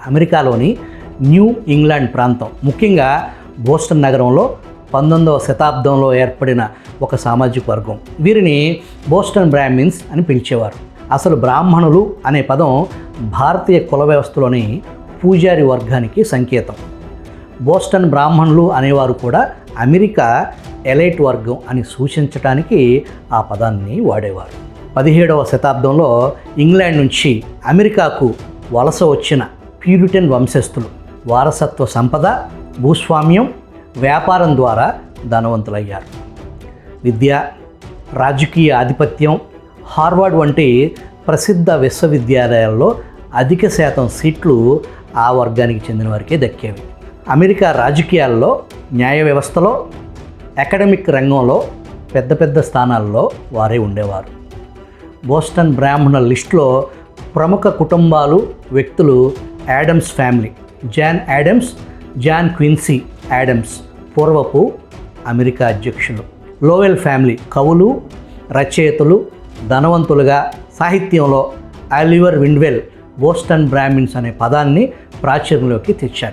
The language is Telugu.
అమెరికాలోని న్యూ ఇంగ్లాండ్ ప్రాంతం, ముఖ్యంగా బోస్టన్ నగరంలో 19వ శతాబ్దంలో ఏర్పడిన ఒక సామాజిక వర్గం. వీరిని బోస్టన్ బ్రాహ్మిన్స్ అని పిలిచేవారు. అసలు బ్రాహ్మణులు అనే పదం భారతీయ కుల వ్యవస్థలోని పూజారి వర్గానికి సంకేతం. బోస్టన్ బ్రాహ్మణులు అనేవారు కూడా అమెరికా ఎలైట్ వర్గం అని సూచించడానికి ఆ పదాన్ని వాడేవారు. 17వ శతాబ్దంలో ఇంగ్లాండ్ నుంచి అమెరికాకు వలస వచ్చిన ప్యూరిటన్ వంశస్థులు వారసత్వ సంపద, భూస్వామ్యం, వ్యాపారం ద్వారా ధనవంతులయ్యారు. విద్య, రాజకీయ ఆధిపత్యం, హార్వర్డ్ వంటి ప్రసిద్ధ విశ్వవిద్యాలయాల్లో అధిక శాతం సీట్లు ఆ వర్గానికి చెందిన వారికే దక్కేవి. అమెరికా రాజకీయాల్లో, న్యాయ వ్యవస్థలో, అకాడమిక్ రంగంలో పెద్ద పెద్ద స్థానాల్లో వారే ఉండేవారు. బోస్టన్ బ్రాహ్మణుల లిస్టులో ప్రముఖ కుటుంబాలు, వ్యక్తులు Adams family, John Adams, John Quincy Adams పూర్వపు అమెరికా అధ్యక్షులు, లోవెల్ ఫ్యామిలీ కవులు, రచయితలు, ధనవంతులుగా సాహిత్యంలో ఆలివర్ విండ్వెల్ బోస్టన్ బ్రాహ్మిన్స్ అనే పదాన్ని ప్రాచుర్యంలోకి తెచ్చారు.